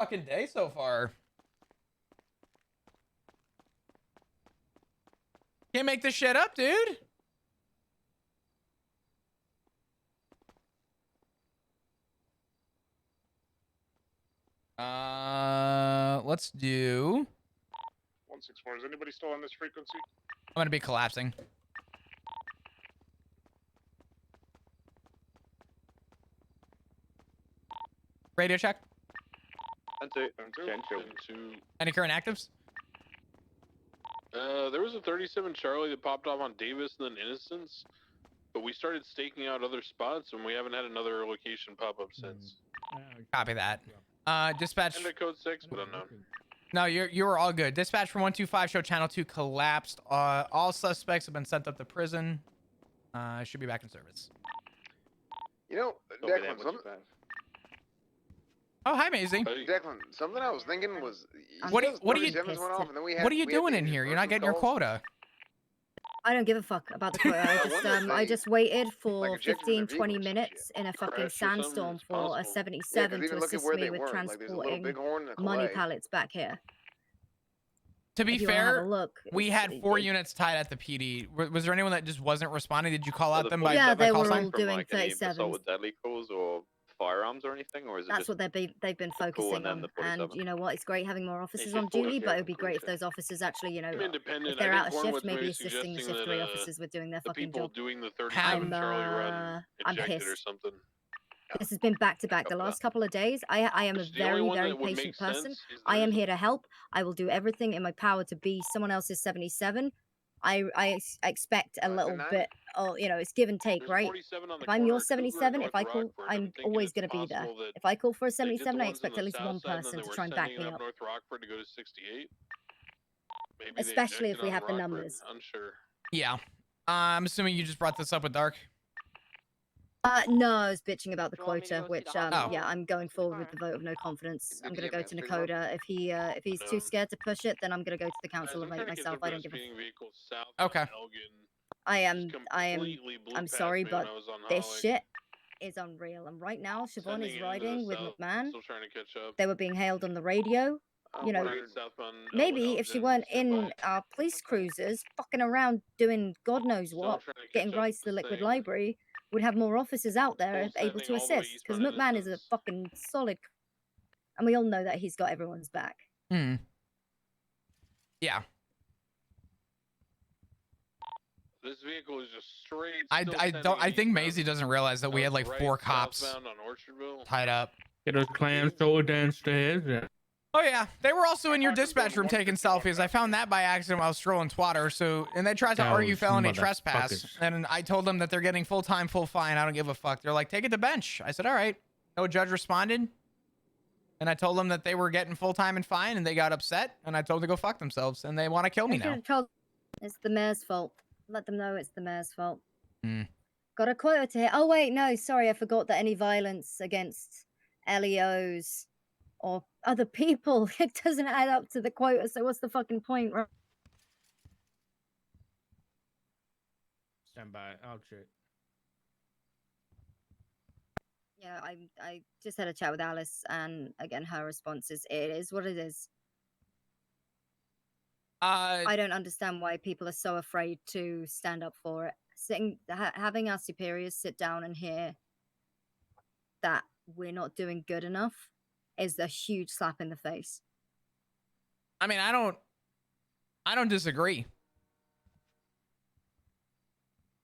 fucking day so far. Can't make this shit up, dude. Let's do. 164. Is anybody still on this frequency? I'm gonna be collapsing. Radio check. 10-2. Any current actives? There was a 37 Charlie that popped off on Davis and then Innocence, but we started staking out other spots and we haven't had another location pop up since. Copy that. Dispatch. And code 6, but unknown. No, you're all good. Dispatch from 125 show channel 2 collapsed. All suspects have been sent up to prison. Should be back in service. You know, Declan, Oh, hi, Maisie. Declan, something I was thinking was... What are you doing in here? You're not getting your quota. I don't give a fuck about the quota. I just waited for 15, 20 minutes in a fucking sandstorm for a 77 to assist me with transporting money pallets back here. To be fair, we had 4 units tied at the PD. Was there anyone that just wasn't responding? Did you call out them by Yeah, they call were sign? all doing 37s. With deadly calls or firearms or anything, or is it That's what they've been focusing on. And you know what? It's great having more officers on duty, but it would be great if those officers actually, you know, if they're out of shift, maybe assisting the shift 3 officers with doing their fucking job. Doing the 37 Charlie run I'm pissed. or something. This has been back to back the last couple of days. I am a very patient person. I am here to help. I will do everything in my power to be someone else's 77. I expect a little bit, you know, it's give and take, right? If I'm your 77, if I call, I'm always going to be there. If I call for a 77, I expect at least one person to try and back me up. Especially if we have the numbers. Unsure. Yeah. I'm assuming you just brought this up with Dark. No, I was bitching about the quota, which, yeah, I'm going forward with the vote of no confidence. I'm going to go to Nakoda. If he's too scared to push it, then I'm going to go to the council and vote myself. I don't give a... Okay. I'm sorry, but this shit is unreal. And right now, Siobhan is riding with McMahon. They were being hailed on the radio. You know, maybe if she weren't in our police cruisers, fucking around doing God knows what, getting rights to the Liquid Library, would have more officers out there able to assist. Because McMahon is a fucking solid, and we all know that he's got everyone's back. Hmm. Yeah. This vehicle is just straight. I think Maisie doesn't realize that we had like 4 cops tied up. Get those clams over downstairs. Yeah. Oh yeah, they were also in your dispatch room taking selfies. I found that by accident while I was strolling Twatter. So, and they tried to argue felony trespass, and I told them that they're getting full time, full fine. I don't give a fuck. They're like, take it to bench. I said, all right. No judge responded, and I told them that they were getting full time and fine, and they got upset, and I told them to go fuck themselves, and they want to kill me now. It's the mayor's fault. Let them know it's the mayor's fault. Hmm. Got a quota to hit. Oh wait, no, sorry, I forgot that any violence against LEOs or other people, it doesn't add up to the quota, so what's the fucking point, right? Stand by, I'll check. Yeah, I just had a chat with Alice, and again, her response is, it is what it is. I don't understand why people are so afraid to stand up for it. Having our superiors sit down and hear that we're not doing good enough is a huge slap in the face. I mean, I don't disagree.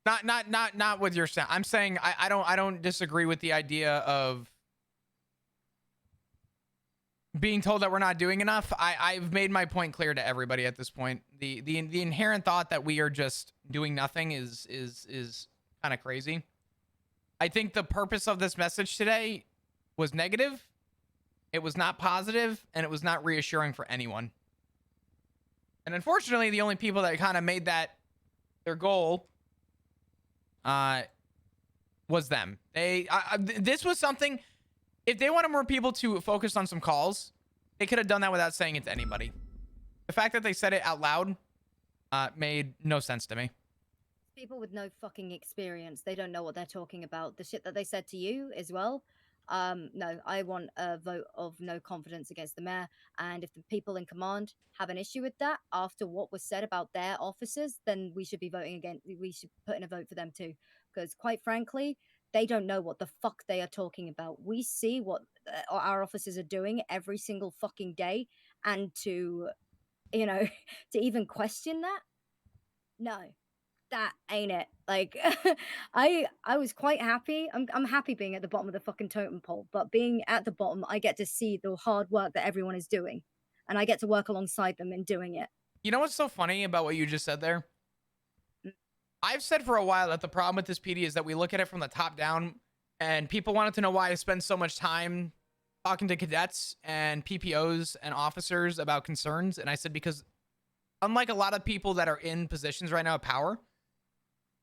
Not with your sound. I'm saying I don't disagree with the idea of being told that we're not doing enough. I've made my point clear to everybody at this point. The inherent thought that we are just doing nothing is kind of crazy. I think the purpose of this message today was negative. It was not positive, and it was not reassuring for anyone. And unfortunately, the only people that kind of made that their goal was them. This was something, if they wanted more people to focus on some calls, they could have done that without saying it to anybody. The fact that they said it out loud made no sense to me. People with no fucking experience, they don't know what they're talking about. The shit that they said to you as well, No, I want a vote of no confidence against the mayor. And if the people in command have an issue with that after what was said about their officers, then we should be voting again. We should put in a vote for them too. Because quite frankly, they don't know what the fuck they are talking about. We see what our officers are doing every single fucking day. And to, to even question that, no. That ain't it. Like, I was quite happy. I'm happy being at the bottom of the fucking totem pole, but being at the bottom, I get to see the hard work that everyone is doing, and I get to work alongside them in doing it. You know what's so funny about what you just said there? I've said for a while that the problem with this PD is that we look at it from the top down, and people wanted to know why I spend so much time talking to cadets and PPOs and officers about concerns, and I said because unlike a lot of people that are in positions right now of power,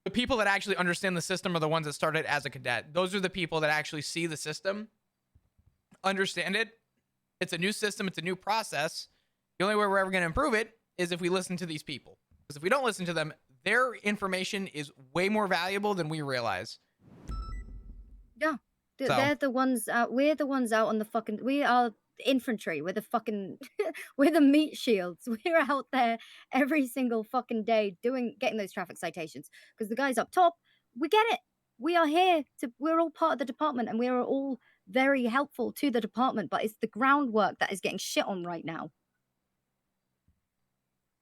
the people that actually understand the system are the ones that started as a cadet. Those are the people that actually see the system, understand it. It's a new system. It's a new process. The only way we're ever going to improve it is if we listen to these people. Because if we don't listen to them, their information is way more valuable than we realize. Yeah. They're the ones, we're the ones out on the fucking, we are infantry. We're the fucking, we're the meat shields. We're out there every single fucking day getting those traffic citations. Because the guys up top, we get it. We are here we're all part of the department and we are all very helpful to the department, but it's the groundwork that is getting shit on right now.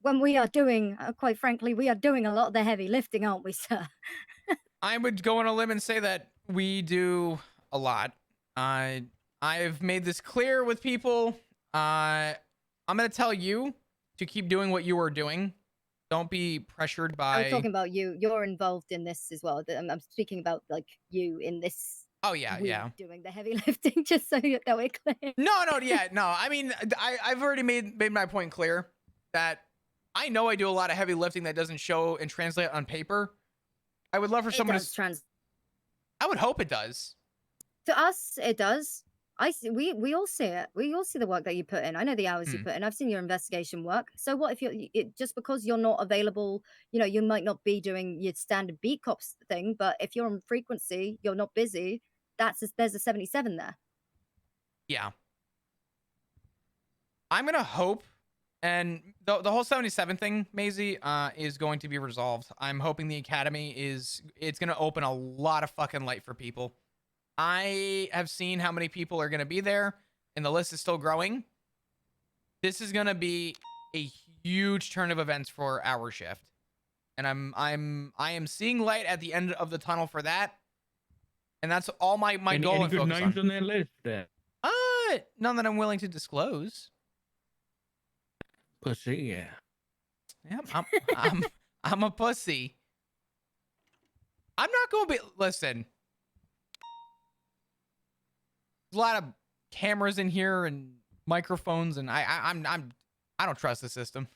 When we are doing, quite frankly, we are doing a lot of the heavy lifting, aren't we, sir? I would go on a limb and say that we do a lot. I've made this clear with people. I'm going to tell you to keep doing what you are doing. Don't be pressured by... I'm talking about you. You're involved in this as well. I'm speaking about, like, you in this... Oh, yeah, yeah. Doing the heavy lifting, just so that we're clear. No. I mean, I've already made my point clear that I know I do a lot of heavy lifting that doesn't show and translate on paper. I would love for someone to... I would hope it does. To us, it does. We all see it. We all see the work that you put in. I know the hours you put in. I've seen your investigation work. So what if just because you're not available, you might not be doing your standard beat cops thing, but if you're on frequency, you're not busy, there's a 77 there. Yeah. I'm going to hope, and the whole 77 thing, Maisie, is going to be resolved. I'm hoping the Academy it's going to open a lot of fucking light for people. I have seen how many people are going to be there, and the list is still growing. This is going to be a huge turn of events for our shift, and I am seeing light at the end of the tunnel for that, and that's all my goal. Any good names on that list? None that I'm willing to disclose. Pussy, yeah. Yeah, I'm a pussy. I'm not going to be. Listen. There's a lot of cameras in here and microphones, and I don't trust the system.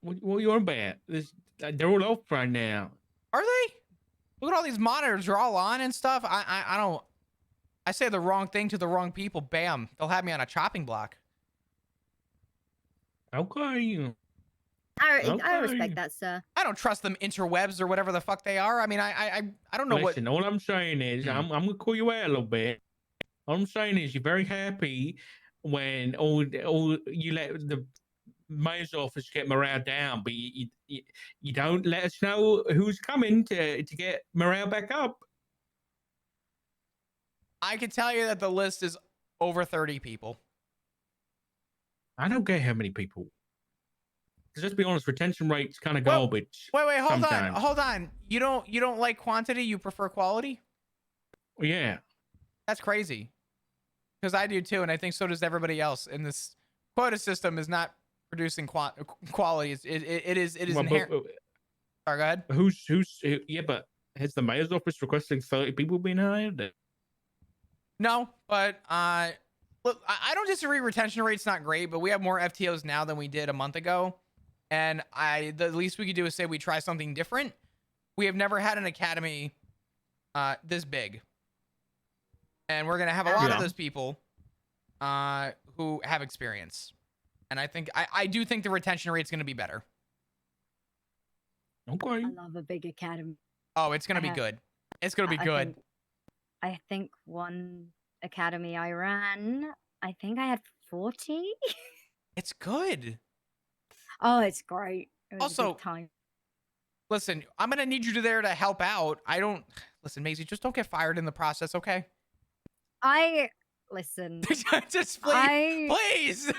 Well, you're bad. They're all off right now. Are they? Look at all these monitors. They're all on and stuff. I don't. I say the wrong thing to the wrong people. Bam. They'll have me on a chopping block. Okay. I respect that, sir. I don't trust them interwebs or whatever the fuck they are. I mean, I don't know. Listen, all I'm saying is, I'm gonna call you out a little bit. All I'm saying is, you're very happy when all you let the mayor's office get morale down, but you don't let us know who's coming to get morale back up. I can tell you that the list is over 30 people. I don't care how many people. Because let's be honest, retention rate's kind of garbage. Wait, hold on. You don't like quantity, you prefer quality? Yeah. That's crazy. Because I do too, and I think so does everybody else. And this quota system is not producing quality. It is inherent. Sorry, go ahead. Yeah, but has the mayor's office requesting 30 people being hired? No, but look, I don't disagree. Retention rate's not great, but we have more FTOs now than we did a month ago. And the least we could do is say we try something different. We have never had an academy this big. And we're going to have a lot of those people who have experience. And I do think the retention rate's going to be better. Okay. I love a big academy. Oh, it's going to be good. It's going to be good. I think one academy I ran, I think I had 40. It's good. Oh, it's great. It was a Also, good time. listen, I'm gonna need you there to help out. I don't listen, Maisie. Just don't get fired in the process, okay? Listen. Just please.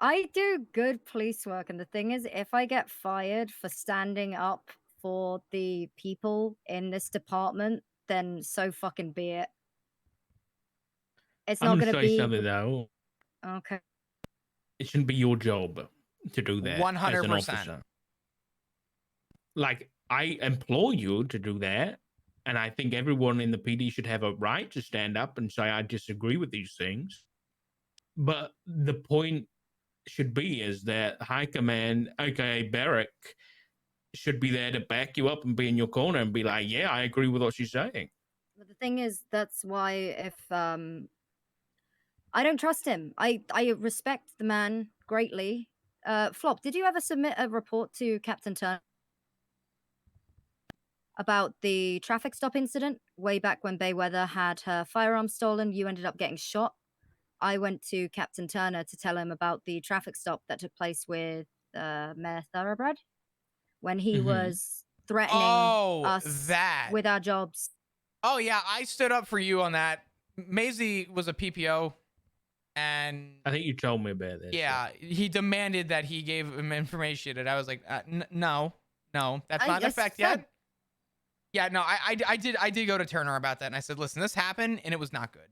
I do good police work, and the thing is, if I get fired for standing up for the people in this department, then so fucking be it. It's not I'm gonna say be something though. okay. It shouldn't be your job to do that 100%. As an officer. Like, I implore you to do that, and I think everyone in the PD should have a right to stand up and say, I disagree with these things. But the point should be is that High Command, aka Barrick, should be there to back you up and be in your corner and be like, yeah, I agree with what she's saying. But the thing is, that's why if I don't trust him. I respect the man greatly. Flop, did you ever submit a report to Captain Turner about the traffic stop incident way back when Bayweather had her firearm stolen? You ended up getting shot. I went to Captain Turner to tell him about the traffic stop that took place with Mayor Thoroughbred when he was threatening us with our jobs. Oh yeah, I stood up for you on that. Maisie was a PPO, and I think you told me about this. Yeah, he demanded that he gave him information, and I was like, no, that's not in effect yet. Yeah, no, I did go to Turner about that, and I said, listen, this happened, and it was not good.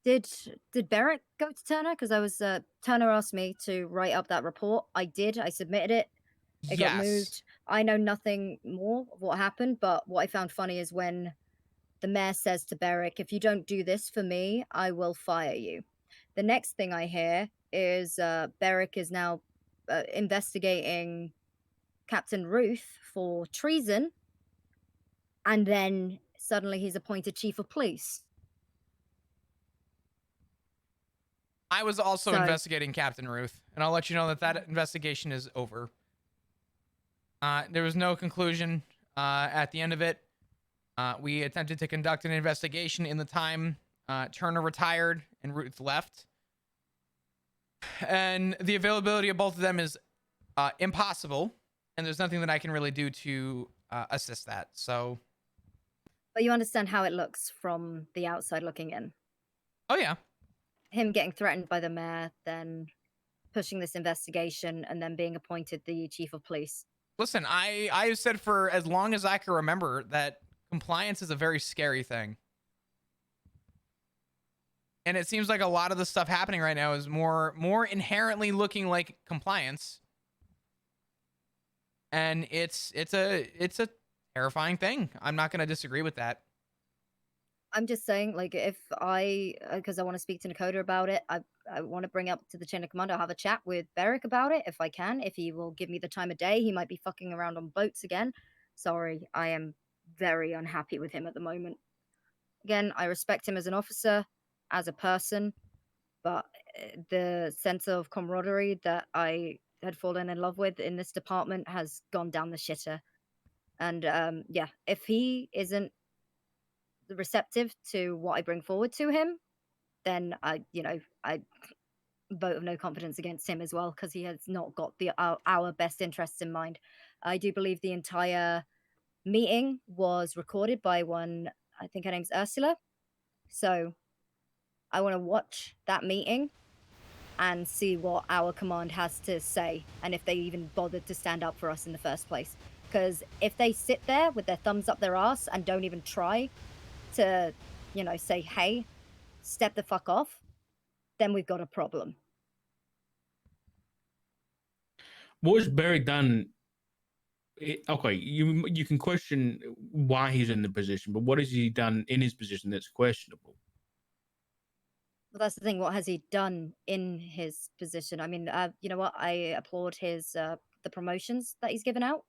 Did Barrett go to Turner? Because I was Turner asked me to write up that report. I did. I submitted it. It got moved. I know nothing more of what happened, but what I found funny is when the mayor says to Barrick, if you don't do this for me, I will fire you. The next thing I hear is Barrick is now investigating Captain Ruth for treason, and then suddenly he's appointed chief of police. I was also investigating Captain Ruth, and I'll let you know that that investigation is over. There was no conclusion at the end of it. We attempted to conduct an investigation in the time Turner retired and Ruth left. And the availability of both of them is impossible, and there's nothing that I can really do to assist that. So, but you understand how it looks from the outside looking in. Oh yeah. Him getting threatened by the mayor, then pushing this investigation, and then being appointed the chief of police. Listen, I've said for as long as I can remember that compliance is a very scary thing. And it seems like a lot of the stuff happening right now is more inherently looking like compliance. And it's a terrifying thing. I'm not going to disagree with that. I'm just saying, like, if because I want to speak to Nakoda about it, I want to bring up to the chain of command. I'll have a chat with Barrick about it if I can. If he will give me the time of day, he might be fucking around on boats again. Sorry, I am very unhappy with him at the moment. Again, I respect him as an officer, as a person, but the sense of camaraderie that I had fallen in love with in this department has gone down the shitter. And yeah, if he isn't receptive to what I bring forward to him, then I vote of no confidence against him as well, because he has not got our best interests in mind. I do believe the entire meeting was recorded by one, I think her name's Ursula. So I want to watch that meeting and see what our command has to say, and if they even bothered to stand up for us in the first place. Because if they sit there with their thumbs up their ass and don't even try to, say, hey, step the fuck off, then we've got a problem. What has Barry done? Okay, you can question why he's in the position, but what has he done in his position that's questionable? Well, that's the thing. What has he done in his position? I mean, you know what? I applaud his the promotions that he's given out.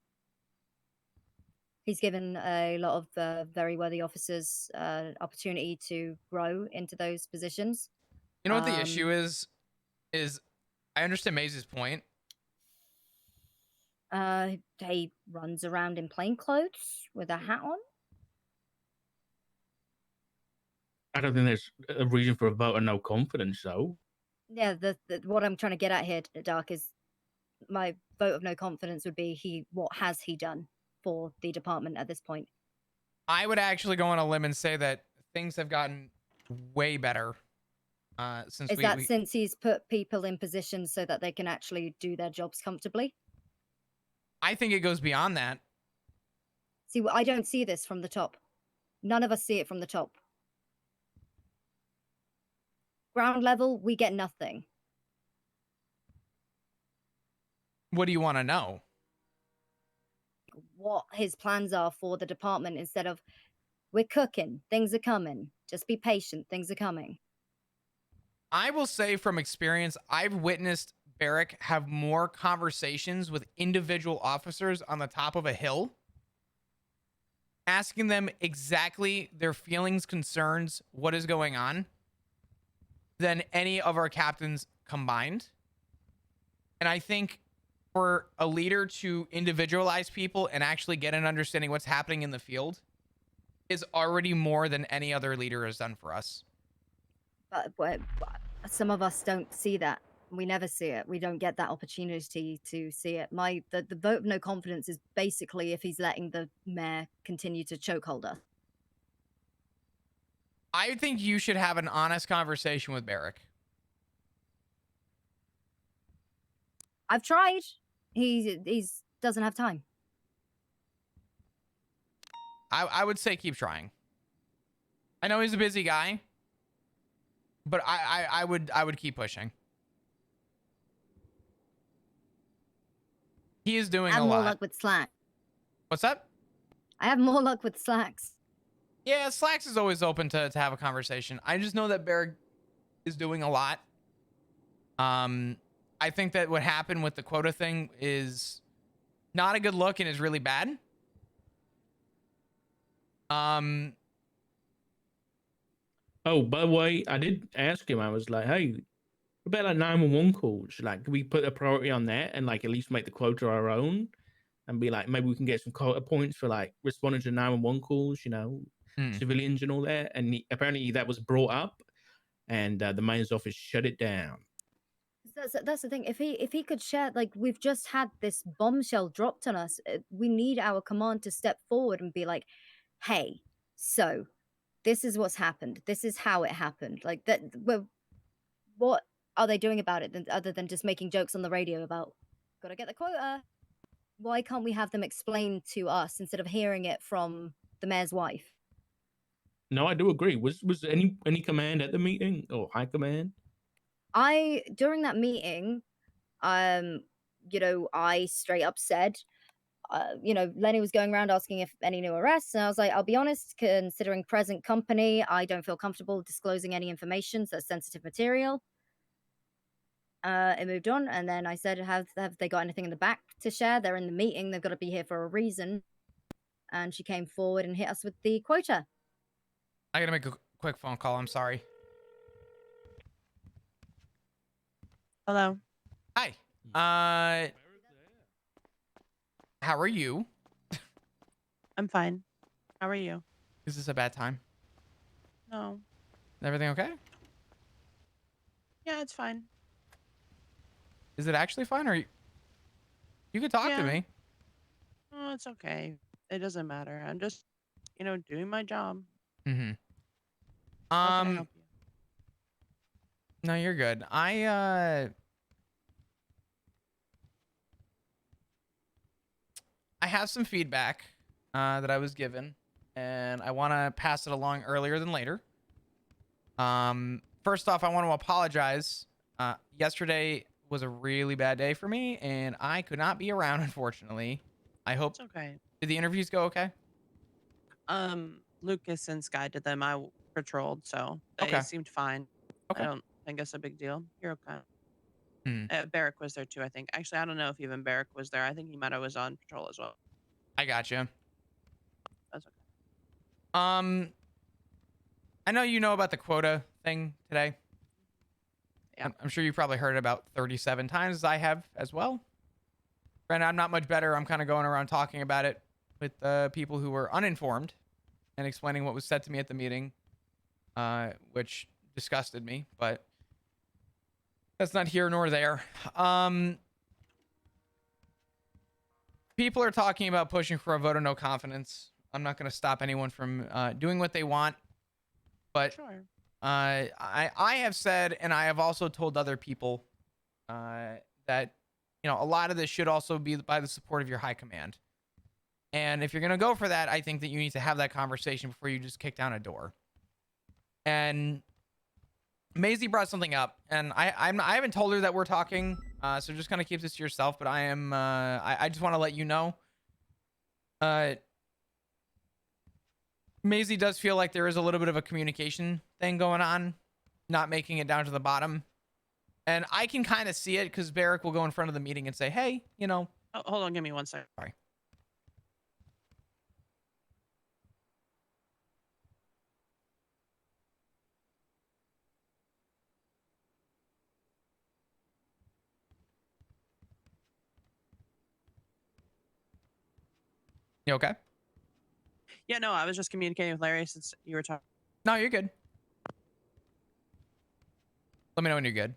He's given a lot of very worthy officers opportunity to grow into those positions. You know what the issue is I understand Maisie's point. He runs around in plain clothes with a hat on. I don't think there's a reason for a vote of no confidence, though. Yeah, what I'm trying to get at here, Dark, is my vote of no confidence would be what has he done for the department at this point? I would actually go on a limb and say that things have gotten way better since since he's put people in positions so that they can actually do their jobs comfortably? I think it goes beyond that. See, I don't see this from the top. None of us see it from the top. Ground level, we get nothing. What do you want to know? What his plans are for the department instead of, we're cooking, things are coming. Just be patient, things are coming. I will say from experience, I've witnessed Barrick have more conversations with individual officers on the top of a hill, asking them exactly their feelings, concerns, what is going on, than any of our captains combined. And I think for a leader to individualize people and actually get an understanding what's happening in the field is already more than any other leader has done for us. But some of us don't see that. We never see it. We don't get that opportunity to see it. The vote of no confidence is basically if he's letting the mayor continue to chokehold us. I think you should have an honest conversation with Barrick. I've tried. He doesn't have time. I would say keep trying. I know he's a busy guy, but I would keep pushing. He is doing a lot. I have more luck with Slack. What's that? I have more luck with Slacks. Yeah, Slacks is always open to have a conversation. I just know that Barrick is doing a lot. I think that what happened with the quota thing is not a good look and is really bad. Oh, by the way, I did ask him. I was like, "Hey, what about like 911 calls? Like, can we put a priority on that and like at least make the quota our own, and be like, maybe we can get some quota points for like responding to 911 calls, you know, civilians and all that." And apparently that was brought up, and the mayor's office shut it down. That's the thing. If he could share, like, we've just had this bombshell dropped on us. We need our command to step forward and be like, "Hey, so this is what's happened. This is how it happened." Like that. What are they doing about it other than just making jokes on the radio about gotta get the quota? Why can't we have them explain to us instead of hearing it from the mayor's wife? No, I do agree. Was any command at the meeting or high command? During that meeting, you know, I straight up said, you know, Lenny was going around asking if any new arrests, and I was like, I'll be honest, considering present company, I don't feel comfortable disclosing any information, so that's sensitive material. It moved on, and then I said, have they got anything in the back to share? They're in the meeting, they've got to be here for a reason. And she came forward and hit us with the quota. I gotta make a quick phone call, I'm sorry. Hello. Hi. How are you? I'm fine. How are you? Is this a bad time? No. Everything okay? Yeah, it's fine. Is it actually fine, or you could talk to me? Oh, it's okay. It doesn't matter. I'm just, you know, doing my job. Mm-hmm. How can I help you? No, you're good. I have some feedback that I was given, and I want to pass it along earlier than later. First off, I want to apologize. Yesterday was a really bad day for me, and I could not be around, unfortunately. I hope. It's okay. Did the interviews go okay? Lucas and Sky did them. I patrolled, so they seemed fine. Okay. I don't think it's a big deal. You're okay. Barrick was there too, I think. Actually, I don't know if even Barrick was there. I think he might have was on patrol as well. I gotcha. That's okay. I know you know about the quota thing today. Yeah. I'm sure you probably heard it about 37 times, as I have as well. And I'm not much better. I'm kind of going around talking about it with people who were uninformed and explaining what was said to me at the meeting. which disgusted me, but that's not here nor there. People are talking about pushing for a vote of no confidence. I'm not going to stop anyone from doing what they want, but Sure. I have said, and I have also told other people that, you know, a lot of this should also be by the support of your high command. And if you're going to go for that, I think that you need to have that conversation before you just kick down a door. And Maisie brought something up, and I haven't told her that we're talking, so just kind of keep this to yourself. But I just want to let you know. Maisie does feel like there is a little bit of a communication thing going on, not making it down to the bottom, and I can kind of see it because Barrick will go in front of the meeting and say, "Hey, you know." Oh, hold on, give me 1 second. Sorry. You okay? Yeah, no, I was just communicating with Larry since you were talking. No, you're good. Let me know when you're good.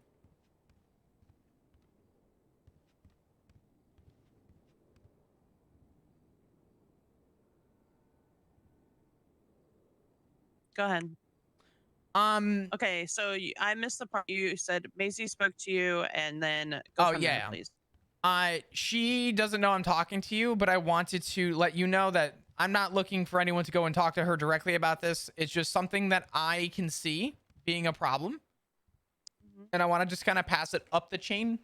Go ahead. Okay, so I missed the part you said Maisie spoke to you, and then go from there, please. She doesn't know I'm talking to you, but I wanted to let you know that I'm not looking for anyone to go and talk to her directly about this. It's just something that I can see being a problem. And I want to just kind of pass it up the chain.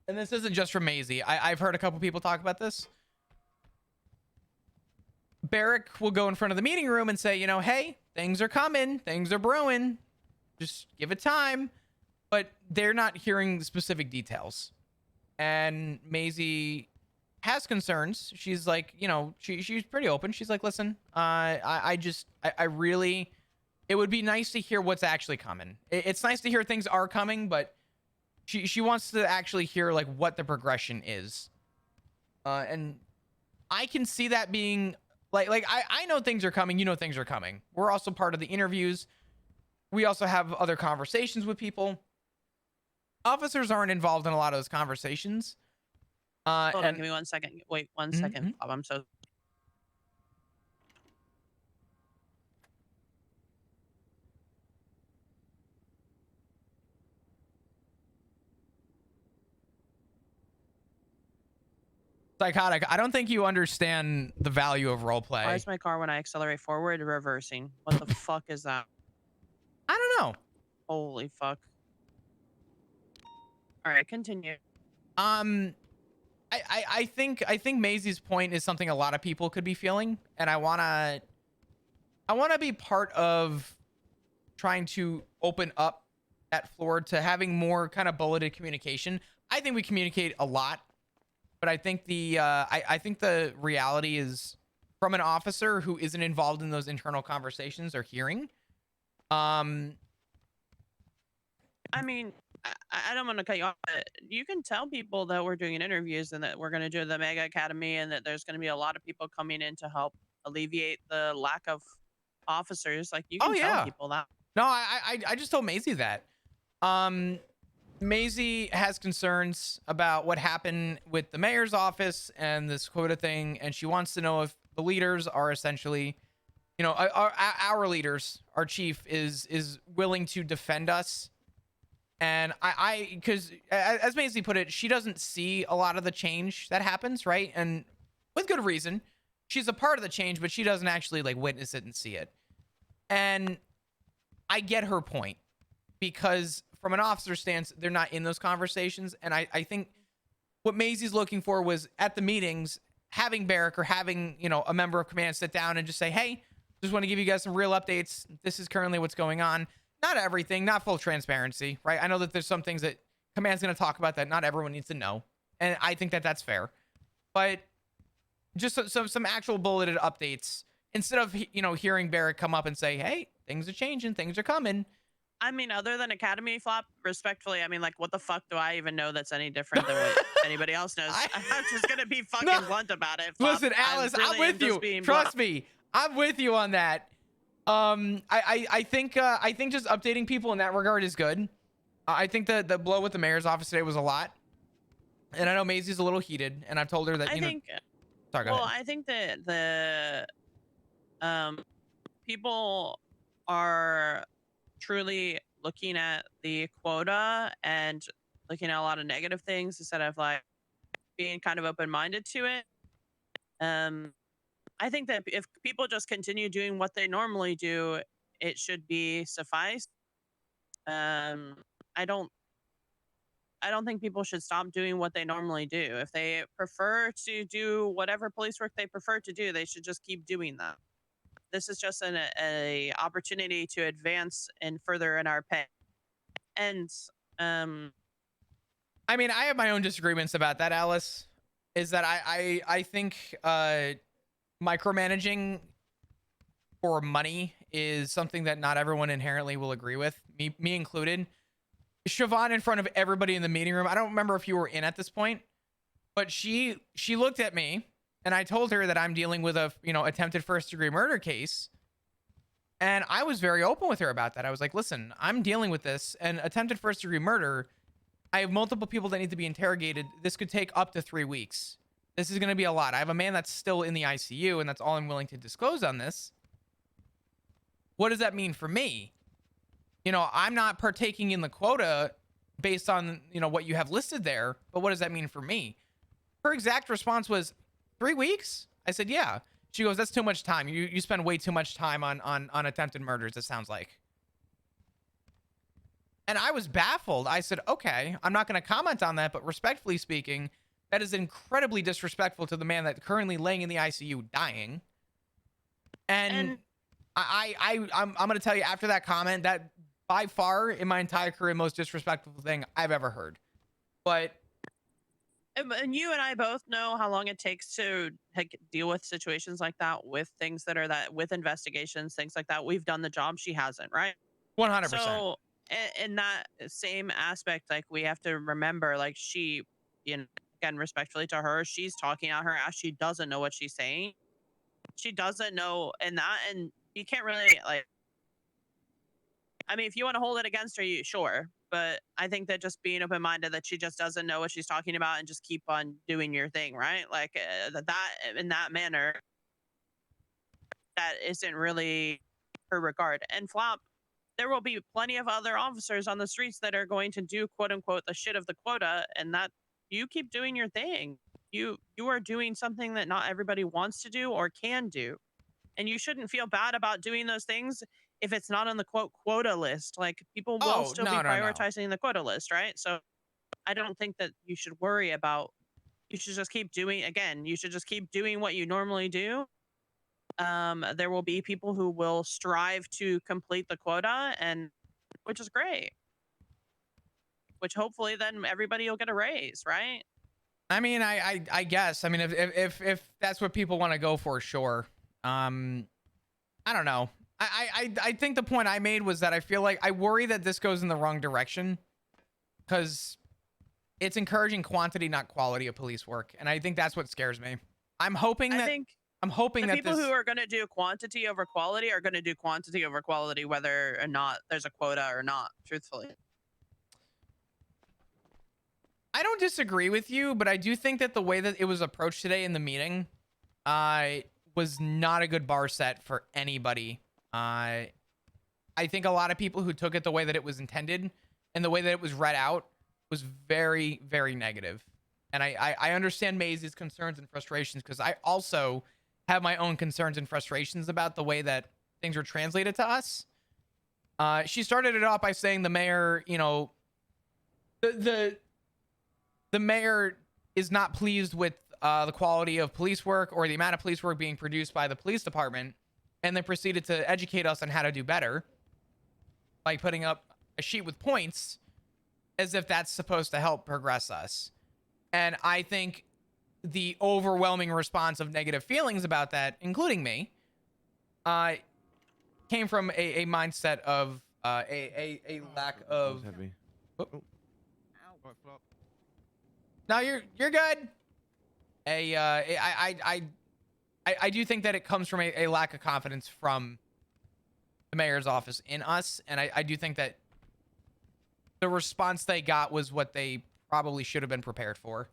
And this isn't just from Maisie. I've heard a couple people talk about this. Barrick will go in front of the meeting room and say, you know, hey, things are coming. Things are brewing. Just give it time. But they're not hearing specific details. And Maisie has concerns. She's like, you know, she's pretty open. She's like, listen, I really, it would be nice to hear what's actually coming. It's nice to hear things are coming, but she wants to actually hear like what the progression is. And I can see that being like I know things are coming. You know, things are coming. We're also part of the interviews. We also have other conversations with people. Officers aren't involved in a lot of those conversations. Hold on, give me 1 second. Wait 1 second, Bob. I'm so. Psychotic. I don't think you understand the value of roleplay. Why is my car when I accelerate forward reversing? What the fuck is that? I don't know. Holy fuck. All right, continue. I think Maisie's point is something a lot of people could be feeling, and I wanna be part of trying to open up that floor to having more kind of bulleted communication. I think we communicate a lot, but I think I think the reality is from an officer who isn't involved in those internal conversations or hearing. I mean, I don't want to cut you off, but you can tell people that we're doing interviews and that we're going to do the Mega Academy and that there's going to be a lot of people coming in to help alleviate the lack of officers. Like, you can tell people that. No, I just told Maisie that. Maisie has concerns about what happened with the mayor's office and this quota thing, and she wants to know if the leaders are essentially, you know, our leaders, our chief is willing to defend us. And because as Maisie put it, she doesn't see a lot of the change that happens, right? And with good reason. She's a part of the change, but she doesn't actually like witness it and see it. And I get her point, because from an officer stance, they're not in those conversations. And I think what Maisie's looking for was at the meetings, having Barrick or having, you know, a member of command sit down and just say, hey, just want to give you guys some real updates. This is currently what's going on. Not everything, not full transparency, right? I know that there's some things that command's going to talk about that not everyone needs to know. And I think that that's fair. But just some actual bulleted updates instead of, you know, hearing Barrick come up and say, hey, things are changing, things are coming. I mean, other than Academy Flop, respectfully, I mean, like, what the fuck do I even know that's any different than what anybody else knows? I'm just going to be fucking blunt about it. Flop. Listen, Alice, I'm with you. Trust me. I'm with you on that. I think just updating people in that regard is good. I think the blow with the mayor's office today was a lot, and I know Maisie's a little heated, and I've told her that I think. Sorry, go Well, ahead. I think that the people are truly looking at the quota and looking at a lot of negative things instead of like being kind of open-minded to it. I think that if people just continue doing what they normally do, it should be suffice. I don't think people should stop doing what they normally do. If they prefer to do whatever police work they prefer to do, they should just keep doing that. This is just a opportunity to advance and further in our pay. And I mean, I have my own disagreements about that, Alice. Is that I think micromanaging for money is something that not everyone inherently will agree with, me included. Siobhan, in front of everybody in the meeting room, I don't remember if you were in at this point, but she looked at me, and I told her that I'm dealing with a attempted first-degree murder case, and I was very open with her about that. I was like, listen, I'm dealing with this, and attempted first-degree murder, I have multiple people that need to be interrogated. This could take up to 3 weeks. This is going to be a lot. I have a man that's still in the ICU, and that's all I'm willing to disclose on this. What does that mean for me? I'm not partaking in the quota based on, what you have listed there, but what does that mean for me? Her exact response was 3 weeks. I said, yeah. She goes, that's too much time. You spend way too much time on attempted murders, it sounds like. And I was baffled. I said, okay, I'm not going to comment on that, but respectfully speaking, that is incredibly disrespectful to the man that's currently laying in the ICU dying. And I'm going to tell you, after that comment, that by far in my entire career, most disrespectful thing I've ever heard. But and you and I both know how long it takes to deal with situations like that, with things that are with investigations, things like that. We've done the job, she hasn't, right? 100%. So in that same aspect, like, we have to remember, like, she, again, respectfully to her, she's talking out her ass. She doesn't know what she's saying. She doesn't know, and you can't really, like, I mean, if you want to hold it against her, sure. But I think that just being open-minded, that she just doesn't know what she's talking about, and just keep on doing your thing, right? Like, that in that manner, that isn't really her regard. And Flop, there will be plenty of other officers on the streets that are going to do, quote unquote, the shit of the quota, and that you keep doing your thing. You are doing something that not everybody wants to do or can do. And you shouldn't feel bad about doing those things if it's not on the quota list. Like, people will still be prioritizing the quota list, right? So I don't think that you should worry about, you should just keep doing, again, you should just keep doing what you normally do. There will be people who will strive to complete the quota, and which is great. Which hopefully then everybody will get a raise, right? I mean, I guess. I mean, if that's what people want to go for, sure. I don't know. I think the point I made was that I feel like I worry that this goes in the wrong direction, because it's encouraging quantity, not quality of police work, and I think that's what scares me. I'm hoping that the people who are going to do quantity over quality are going to do quantity over quality, whether or not there's a quota or not, truthfully. I don't disagree with you, but I do think that the way that it was approached today in the meeting was not a good bar set for anybody. I think a lot of people who took it the way that it was intended and the way that it was read out was very, very negative. And I understand Maisie's concerns and frustrations, because I also have my own concerns and frustrations about the way that things are translated to us. She started it off by saying the mayor, the mayor is not pleased with the quality of police work or the amount of police work being produced by the police department, and then proceeded to educate us on how to do better by putting up a sheet with points as if that's supposed to help progress us. And I think the overwhelming response of negative feelings about that, including me, came from a mindset of a lack of... Heavy. Oh. Right, Flop. No, you're good. I do think that it comes from a lack of confidence from the mayor's office in us, and I do think that the response they got was what they probably should have been prepared for.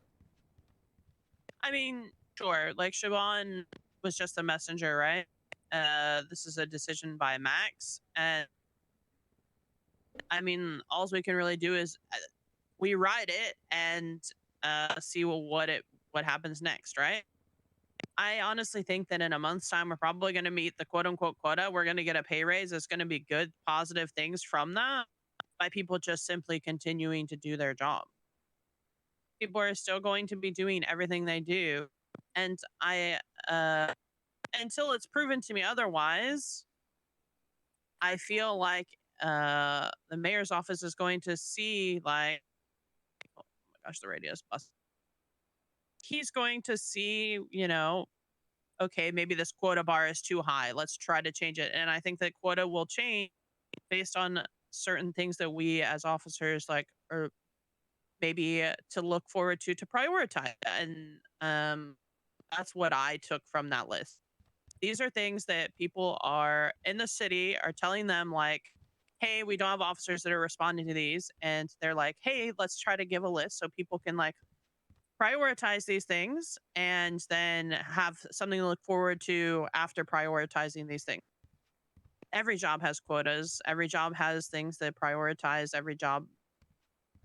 I mean, sure. Like Siobhan was just a messenger, right? This is a decision by Max, and I mean, all we can really do is we ride it and see what happens next, right? I honestly think that in a month's time, we're probably going to meet the quote unquote quota. We're going to get a pay raise. It's going to be good, positive things from that by people just simply continuing to do their job. People are still going to be doing everything they do. And until it's proven to me otherwise, I feel like the mayor's office is going to see like, oh my gosh, the radio's busted. He's going to see, okay, maybe this quota bar is too high. Let's try to change it. And I think that quota will change based on certain things that we as officers like, or maybe to look forward to prioritize. And that's what I took from that list. These are things that people are in the city are telling them like, hey, we don't have officers that are responding to these. And they're like, hey, let's try to give a list so people can like prioritize these things and then have something to look forward to after prioritizing these things. Every job has quotas. Every job has things that prioritize. Every job,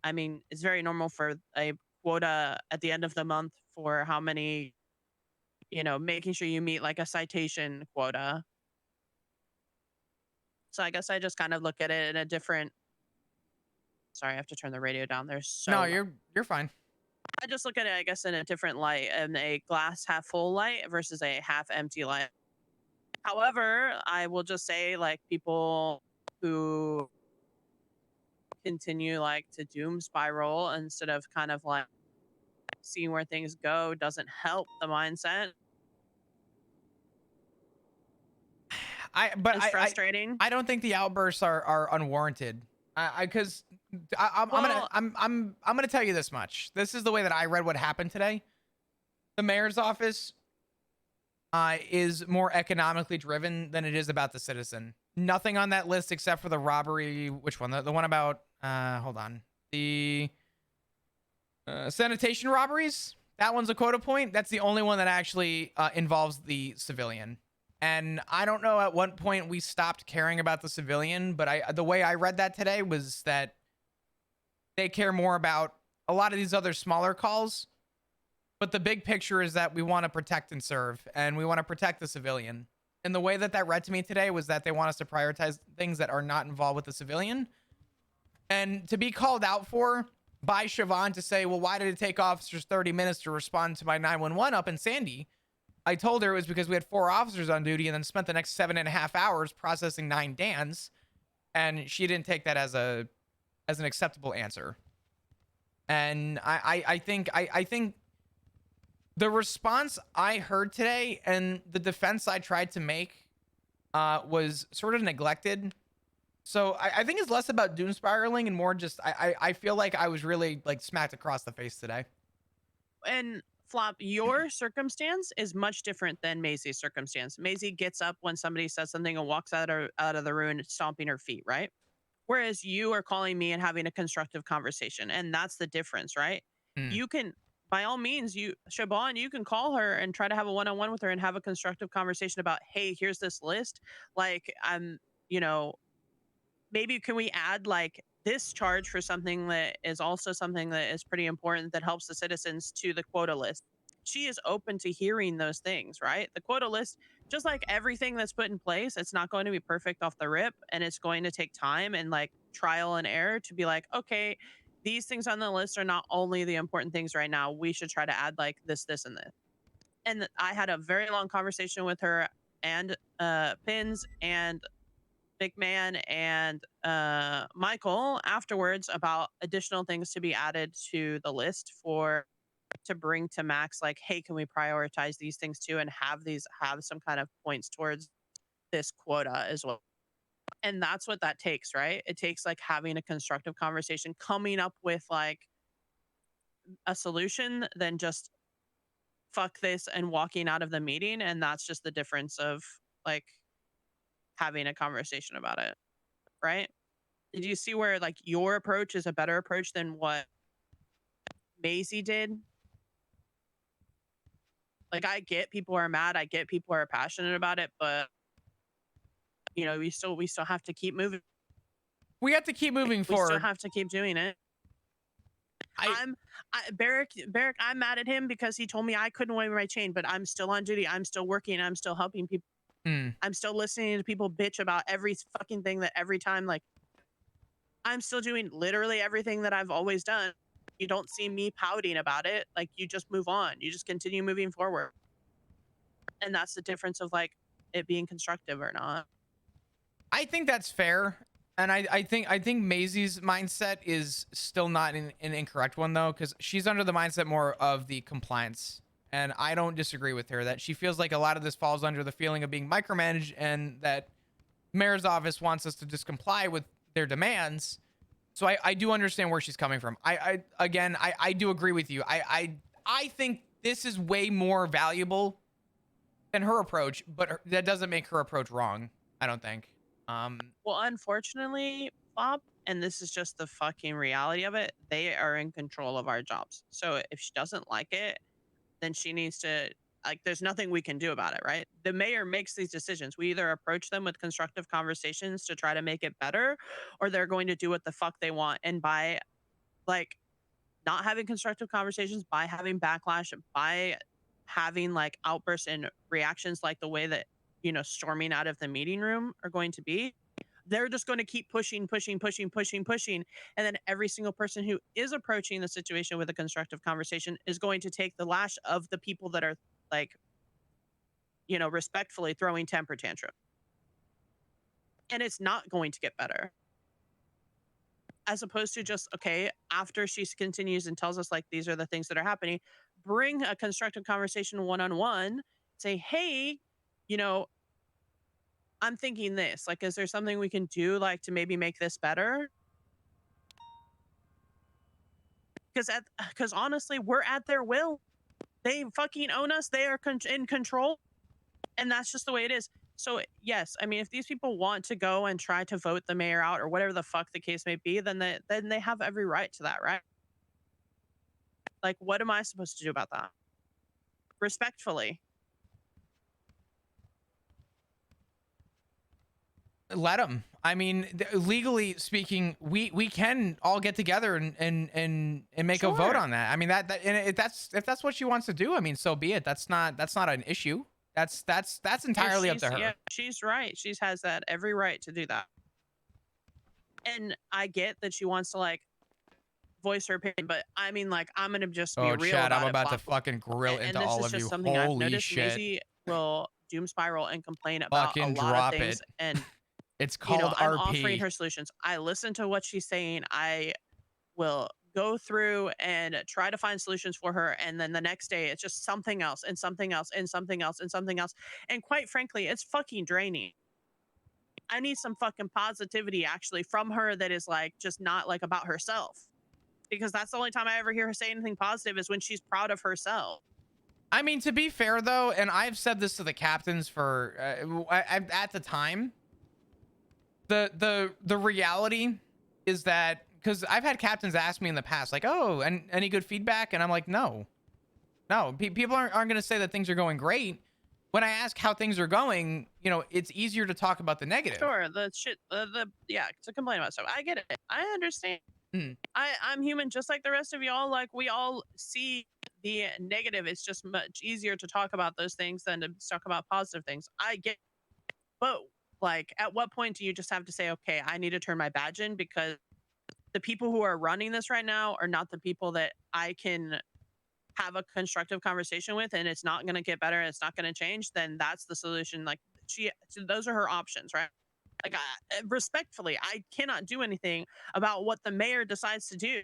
I mean, it's very normal for a quota at the end of the month for how many, making sure you meet like a citation quota. So I guess I just kind of look at it in a different. Sorry, I have to turn the radio down. There's so No, you're fine. I just look at it, I guess, in a different light, in a glass half full light versus a half empty light. However, I will just say, like, people who continue like to doom spiral instead of kind of like seeing where things go doesn't help the mindset. It's frustrating. I don't think the outbursts are unwarranted. I'm gonna tell you this much. This is the way that I read what happened today. The mayor's office is more economically driven than it is about the citizen. Nothing on that list except for the robbery. Which one? The one about hold on. The sanitation robberies. That one's a quota point. That's the only one that actually involves the civilian. And I don't know at what point we stopped caring about the civilian, but the way I read that today was that they care more about a lot of these other smaller calls. But the big picture is that we want to protect and serve, and we want to protect the civilian. And the way that read to me today was that they want us to prioritize things that are not involved with the civilian. And to be called out for by Siobhan to say, well, why did it take officers 30 minutes to respond to my 911 up in Sandy? I told her it was because we had 4 officers on duty and then spent the next 7.5 hours processing 9 DANs. And she didn't take that as an acceptable answer. And I think the response I heard today and the defense I tried to make was sort of neglected. So I think it's less about doom spiraling and more just I feel like I was really like smacked across the face today. And Flop, your circumstance is much different than Maisie's circumstance. Maisie gets up when somebody says something and walks out of the room stomping her feet, right? Whereas you are calling me and having a constructive conversation, and that's the difference, right? You can, by all means, Siobhan, you can call her and try to have a one-on-one with her and have a constructive conversation about, hey, here's this list. Like, maybe can we add like this charge for something that is also something that is pretty important that helps the citizens to the quota list. She is open to hearing those things, right? The quota list, just like everything that's put in place, it's not going to be perfect off the rip, and it's going to take time and like trial and error to be like, okay, these things on the list are not only the important things right now. We should try to add like this, and this. And I had a very long conversation with her and Pins and Big Man and Michael afterwards about additional things to be added to the list to bring to Max, like, hey, can we prioritize these things too and have some kind of points towards this quota as well. And that's what that takes, right? It takes like having a constructive conversation, coming up with like a solution than just fuck this and walking out of the meeting. And that's just the difference of like having a conversation about it, right? Did you see where like your approach is a better approach than what Maisie did? Like, I get people are mad, I get people are passionate about it, but you know, we still have to keep moving. We have to keep moving forward. We still have to keep doing it. Barrick, I'm mad at him because he told me I couldn't wear my chain, but I'm still on duty. I'm still working. I'm still helping people. I'm still listening to people bitch about every fucking thing that every time, like, I'm still doing literally everything that I've always done. You don't see me pouting about it. Like, you just move on. You just continue moving forward. And that's the difference of like it being constructive or not. I think that's fair. And I think Maisie's mindset is still not an incorrect one though, because she's under the mindset more of the compliance. And I don't disagree with her that she feels like a lot of this falls under the feeling of being micromanaged and that mayor's office wants us to just comply with their demands. So I do understand where she's coming from. I do agree with you. I think this is way more valuable than her approach, but that doesn't make her approach wrong. I don't think. Well, unfortunately, Bob, and this is just the fucking reality of it, they are in control of our jobs. So if she doesn't like it, then she needs to, like, there's nothing we can do about it, right? The mayor makes these decisions. We either approach them with constructive conversations to try to make it better, or they're going to do what the fuck they want. And by, like, not having constructive conversations, by having backlash, by having, like, outbursts and reactions like the way that, you know, storming out of the meeting room are going to be, they're just going to keep pushing. And then every single person who is approaching the situation with a constructive conversation is going to take the lash of the people that are, like, you know, respectfully throwing temper tantrum. And it's not going to get better. As opposed to just, okay, after she continues and tells us, like, these are the things that are happening, bring a constructive conversation one-on-one, say, hey, you know, I'm thinking this, like, is there something we can do, like, to maybe make this better? Because honestly, we're at their will. They fucking own us. They are in control. And that's just the way it is. So, yes, I mean, if these people want to go and try to vote the mayor out or whatever the fuck the case may be, then they have every right to that, right? Like, what am I supposed to do about that? Respectfully. Let them. I mean, legally speaking, we can all get together and make a vote on that. I mean, if that's what she wants to do, I mean, so be it. That's not an issue. That's entirely up to her. Yeah, she's right. She has that every right to do that. And I get that she wants to, like, voice her opinion, but I mean, like, I'm gonna just be real Chad, about I'm about to fucking grill into all of you. And this is just something I've Holy noticed. shit. Maisie will doom spiral and complain about Fucking a lot drop of things, it. and it's called RP. I'm offering her solutions. I listen to what she's saying. I will go through and try to find solutions for her, and then the next day it's just something else and something else and something else and something else, and quite frankly, it's fucking draining. I need some fucking positivity actually from her that is, like, just not, like, about herself, because that's the only time I ever hear her say anything positive is when she's proud of herself. I mean, to be fair though, and I've said this to the captains for at the time, the reality is that, because I've had captains ask me in the past, like, oh, and any good feedback, and I'm like, no, people aren't going to say that things are going great. When I ask how things are going, you know, it's easier to talk about the negative. Sure, the shit, yeah, to complain about stuff. I get it. I understand. I'm human just like the rest of y'all. Like, we all see the negative. It's just much easier to talk about those things than to talk about positive things. I get it. But, like, at what point do you just have to say, okay, I need to turn my badge in because the people who are running this right now are not the people that I can have a constructive conversation with, and it's not going to get better and it's not going to change, then that's the solution. Like, those are her options, right? Like, respectfully, I cannot do anything about what the mayor decides to do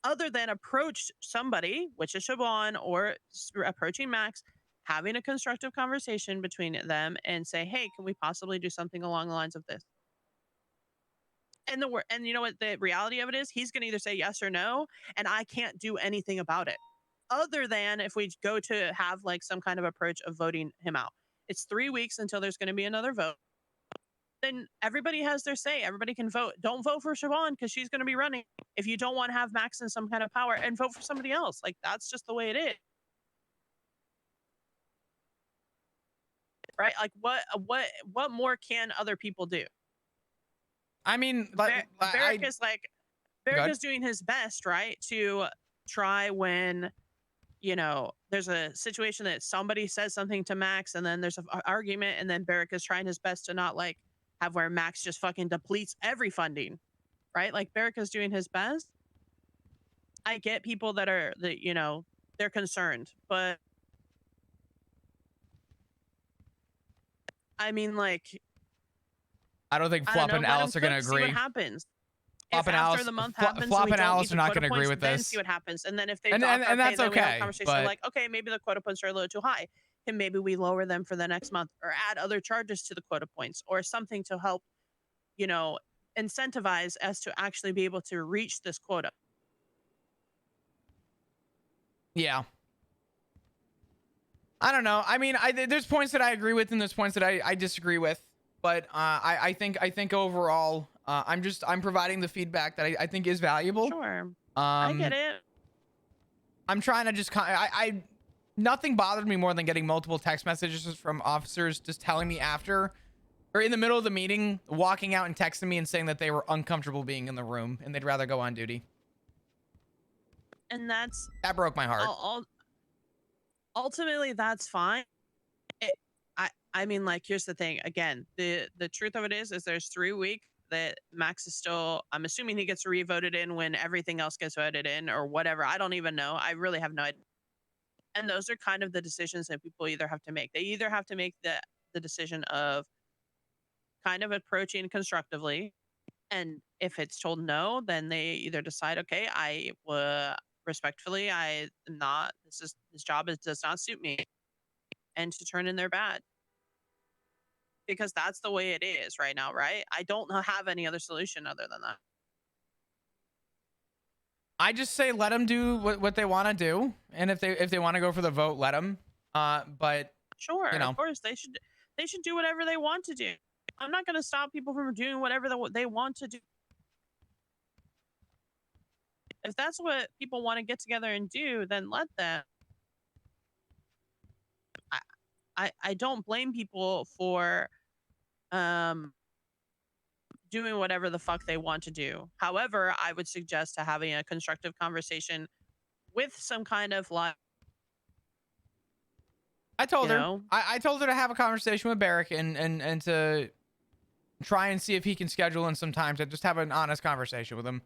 other than approach somebody, which is Siobhan, or approaching Max, having a constructive conversation between them and say, hey, can we possibly do something along the lines of this? And you know what the reality of it is? He's going to either say yes or no, and I can't do anything about it other than if we go to have, like, some kind of approach of voting him out. It's 3 weeks until there's going to be another vote. then everybody has their say. Everybody can vote. Don't vote for Siobhan because she's going to be running. If you don't want to have Max in some kind of power, and vote for somebody else. Like, that's just the way it is. Right? Like, what more can other people do? I mean, Barrick is like, Barrick is doing his best, right, to try when, you know, there's a situation that somebody says something to Max, and then there's an argument, and then Barrick is trying his best to not like have where Max just fucking depletes every funding, right? Like, Barrick is doing his best. I get people that are, you know, they're concerned, but I mean, like, I don't think Flop and Alice are going to agree. See what happens. Flop and Alice, Flop and Alice are not going to agree with then this. see what happens. And then if they and that's then okay. We have a conversation like, okay, maybe the quota points are a little too high, and maybe we lower them for the next month, or add other charges to the quota points, or something to help, you know, incentivize us to actually be able to reach this quota. Yeah. I don't know. I mean, there's points that I agree with, and there's points that I disagree with. But I think overall, I'm providing the feedback that I think is valuable. Sure. I get it. I'm trying to just nothing bothered me more than getting multiple text messages from officers just telling me after, or in the middle of the meeting, walking out and texting me and saying that they were uncomfortable being in the room and they'd rather go on duty. And that broke my heart. Ultimately, that's fine. I mean, like, here's the thing. Again, the truth of it is there's 3 weeks that Max is still, I'm assuming he gets re-voted in when everything else gets voted in or whatever. I don't even know. I really have no idea. And those are kind of the decisions that people either have to make. They either have to make the decision of kind of approaching constructively. And if it's told no, then they either decide, okay, respectfully, this job does not suit me, and to turn in their badge. Because that's the way it is right now, right? I don't have any other solution other than that. I just say let them do what they want to do, and if they want to go for the vote, let them. But sure, you know, of course they should do whatever they want to do. I'm not going to stop people from doing whatever they want to do. If that's what people want to get together and do, then let them. I don't blame people for doing whatever the fuck they want to do. However, I would suggest to having a constructive conversation with some kind of like. I told her. I told her to have a conversation with Barrick and to try and see if he can schedule in some time to just have an honest conversation with him.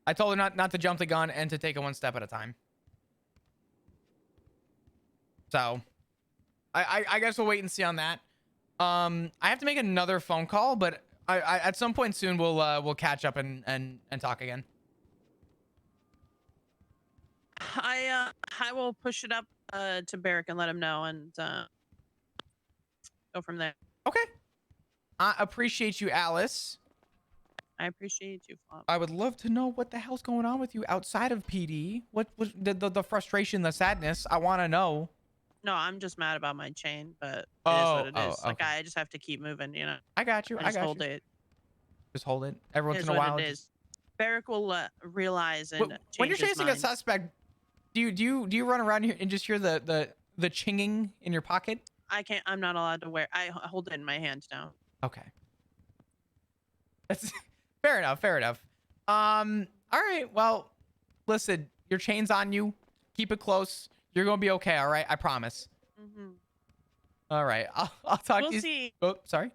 I told her not to jump the gun and to take it one step at a time. So, I guess we'll wait and see on that. I have to make another phone call, but I at some point soon we'll catch up and talk again. I will push it up to Barrick and let him know, and go from there. Okay. I appreciate you, Alice. I appreciate you, Flop. I would love to know what the hell's going on with you outside of PD. What was the frustration, the sadness? I want to know. No, I'm just mad about my chain, but it is what it is. Like, I just have to keep moving, you know. I got you. I got hold you. it. Just hold it. Every once in a what while. It is. Barrick will realize and change when you're his chasing mind. a suspect, do you run around here and just hear the chinging in your pocket? I can't. I'm not allowed to wear. I hold it in my hand now. Okay. That's fair enough. Fair enough. All right. Well, listen. Your chain's on you. Keep it close. You're gonna be okay. All right. I promise. Mm-hmm. All right. I'll talk to you. We'll see. Oh, sorry.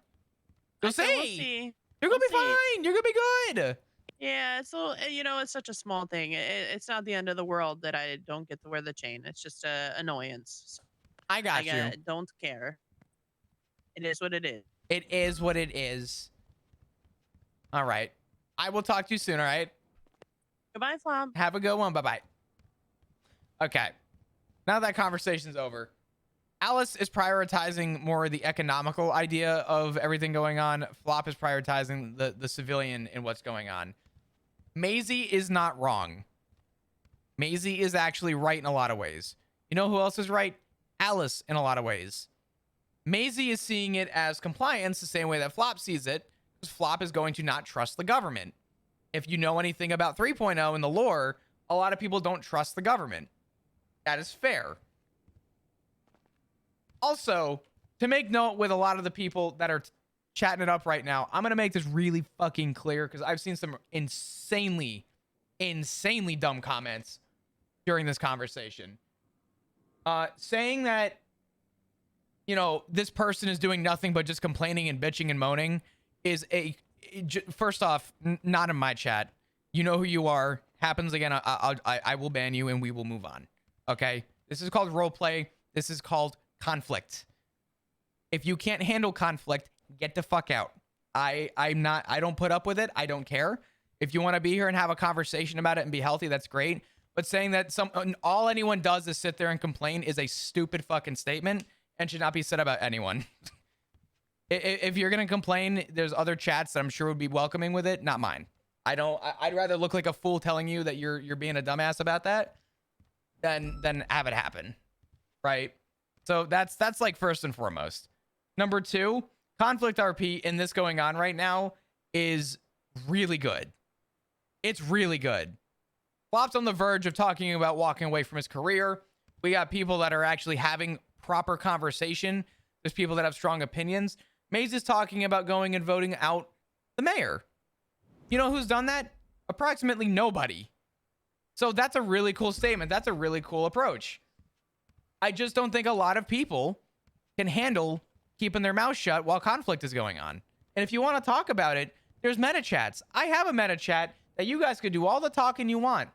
We'll see. We'll see. You're gonna be fine. You're gonna be good. Yeah, it's it's such a small thing. It's not the end of the world that I don't get to wear the chain. It's just a annoyance. So I got you. Don't care. It is what it is. It is what it is. All right. I will talk to you soon. All right. Goodbye, Flom. Have a good one. Bye-bye. Okay. Now that conversation's over, Alice is prioritizing more the economical idea of everything going on. Flop is prioritizing the civilian in what's going on. Maisie is not wrong. Maisie is actually right in a lot of ways. You know who else is right? Alice in a lot of ways. Maisie is seeing it as compliance the same way that Flop sees it, because Flop is going to not trust the government. If you know anything about 3.0 in the lore, a lot of people don't trust the government. That is fair. Also, to make note with a lot of the people that are chatting it up right now, I'm going to make this really fucking clear because I've seen some insanely dumb comments during this conversation. Saying that, you know, this person is doing nothing but just complaining and bitching and moaning is first off, not in my chat. You know who you are. Happens again, I will ban you and we will move on. Okay? This is called roleplay. This is called conflict. If you can't handle conflict, get the fuck out. I don't put up with it. I don't care. If you want to be here and have a conversation about it and be healthy, that's great. But saying that all anyone does is sit there and complain is a stupid fucking statement and should not be said about anyone. If you're going to complain, there's other chats that I'm sure would be welcoming with it, not mine. I'd rather look like a fool telling you that you're being a dumbass about that than have it happen. Right? So that's like first and foremost. Number two, conflict RP in this going on right now is really good. It's really good. Flop's on the verge of talking about walking away from his career. We got people that are actually having proper conversation. There's people that have strong opinions. Maze is talking about going and voting out the mayor. You know who's done that? Approximately nobody. So that's a really cool statement. That's a really cool approach. I just don't think a lot of people can handle keeping their mouth shut while conflict is going on. And if you want to talk about it, there's meta chats. I have a meta chat that you guys could do all the talking you want.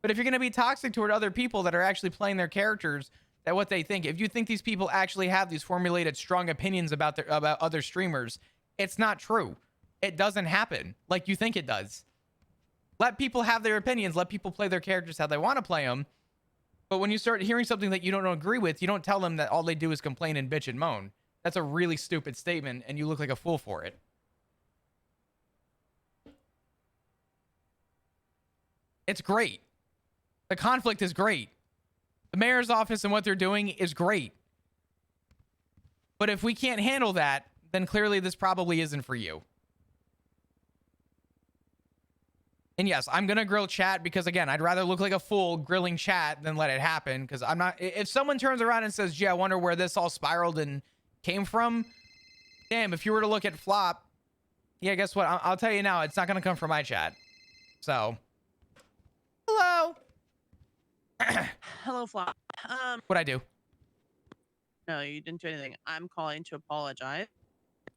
But if you're going to be toxic toward other people that are actually playing their characters, that what they think, if you think these people actually have these formulated strong opinions about other streamers, it's not true. It doesn't happen like you think it does. Let people have their opinions. Let people play their characters how they want to play them. But when you start hearing something that you don't agree with, you don't tell them that all they do is complain and bitch and moan. That's a really stupid statement, and you look like a fool for it. It's great. The conflict is great. The mayor's office and what they're doing is great. But if we can't handle that, then clearly this probably isn't for you. And yes, I'm going to grill chat because, again, I'd rather look like a fool grilling chat than let it happen, because I'm not... If someone turns around and says, gee, I wonder where this all spiraled and came from, damn, if you were to look at Flop, yeah, guess what? I'll tell you now, it's not going to come from my chat. So, hello. Hello, Flop. What'd I do? No, you didn't do anything. I'm calling to apologize.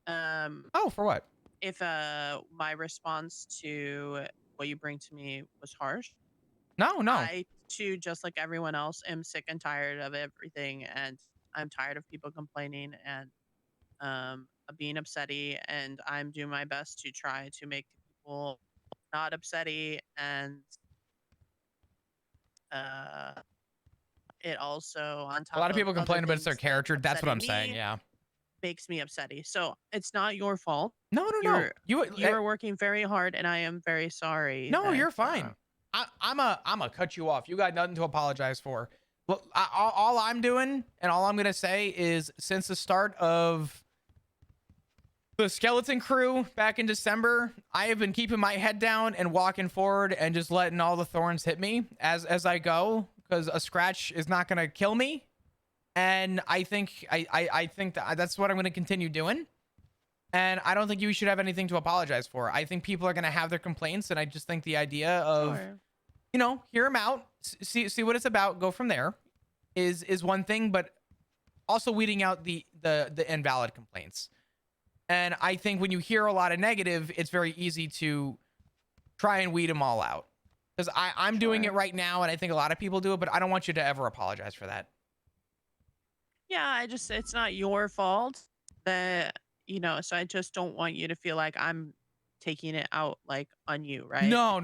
Oh, for what? If my response to what you bring to me was harsh. No. I too, just like everyone else, am sick and tired of everything, and I'm tired of people complaining and being upsetty, and I'm doing my best to try to make people not upsetty, and it also on top a lot of people other complain about things their character. That's what I'm upsetting saying. me, Yeah. makes me upsetty. So it's not your fault. No. You are working very hard, and I am very sorry. No, that, you're fine. I'm a cut you off. You got nothing to apologize for. Look, all I'm doing and all I'm gonna say is, since the start of the skeleton crew back in December, I have been keeping my head down and walking forward and just letting all the thorns hit me as I go, because a scratch is not gonna kill me. And I think I think that's what I'm gonna continue doing. And I don't think you should have anything to apologize for. I think people are going to have their complaints. And I just think the idea of, you know, hear them out, see what it's about, go from there is one thing, but also weeding out the invalid complaints. And I think when you hear a lot of negative, it's very easy to try and weed them all out. Because I'm doing it right now, and I think a lot of people do it, but I don't want you to ever apologize for that. Yeah, it's not your fault that... You know, so I just don't want you to feel like I'm taking it out like on you, right? No.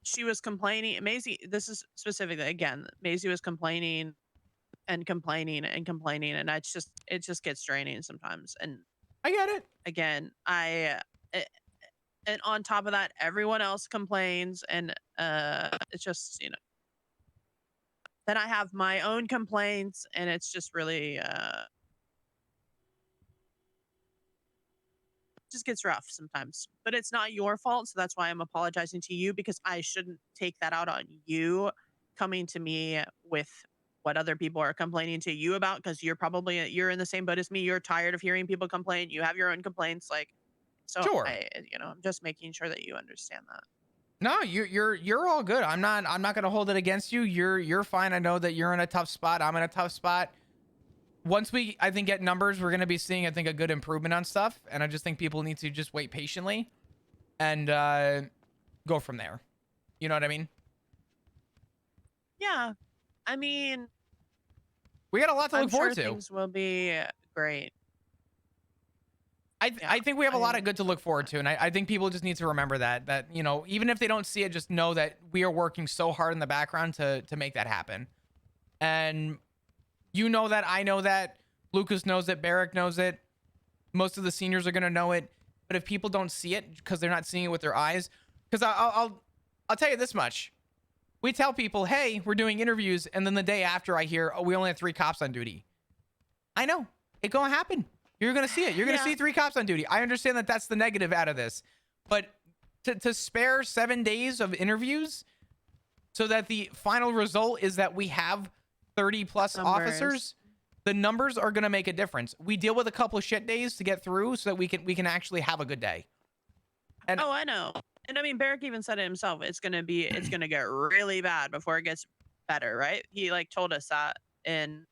She was complaining. Maisie, this is specifically, again, Maisie was complaining and complaining and complaining, and it just gets draining sometimes. And I get it. Again, and on top of that, everyone else complains, and it's just, you know, then I have my own complaints, and it's just really just gets rough sometimes. But it's not your fault, so that's why I'm apologizing to you, because I shouldn't take that out on you coming to me with what other people are complaining to you about, because you're in the same boat as me. You're tired of hearing people complain. You have your own complaints, like, so Sure. I'm just making sure that you understand that. No, you're all good. I'm not gonna hold it against you. You're fine. I know that you're in a tough spot. I'm in a tough spot. Once we, I think, get numbers, we're gonna be seeing, I think, a good improvement on stuff. And I just think people need to just wait patiently and go from there. You know what I mean? Yeah, I mean, We got a lot to look I'm forward sure to. things will be great. I think we have a lot of good to look forward to, and I think people just need to remember that even if they don't see it, just know that we are working so hard in the background to make that happen. And you know that, I know that, Lucas knows it, Barrick knows it, most of the seniors are gonna know it. But if people don't see it because they're not seeing it with their eyes, because I'll tell you this much: we tell people, hey, we're doing interviews, and then the day after I hear, oh, we only have 3 cops on duty. I know it gonna happen. You're going to see it. You're going to see 3 cops on duty. I understand that that's the negative out of this. But to spare 7 days of interviews so that the final result is that we have 30 plus officers, the numbers are going to make a difference. We deal with a couple of shit days to get through so that we can actually have a good day. And oh, I know. And I mean, Barrick even said it himself. It's going to get really bad before it gets better, right? He told us that in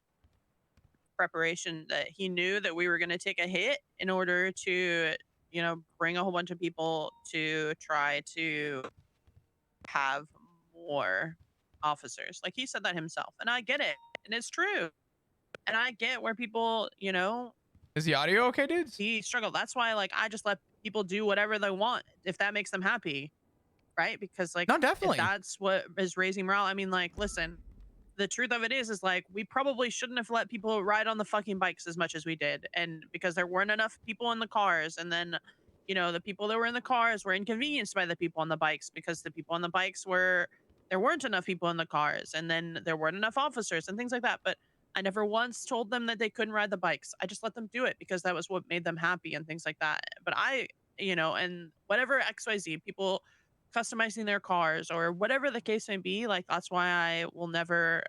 preparation, that he knew that we were going to take a hit in order to bring a whole bunch of people to try to have more officers. Like, he said that himself, and I get it, and it's true, and I get where people is the audio okay, dudes? He struggled. That's why I just let people do whatever they want if that makes them happy, right? Because no, definitely, if that's what is raising morale. I mean, listen, the truth of it is we probably shouldn't have let people ride on the fucking bikes as much as we did. And because there weren't enough people in the cars, and then, the people that were in the cars were inconvenienced by the people on the bikes, because the people on the bikes there weren't enough people in the cars, and then there weren't enough officers and things like that. But I never once told them that they couldn't ride the bikes. I just let them do it because that was what made them happy and things like that. But and whatever XYZ, people customizing their cars or whatever the case may be, that's why I will never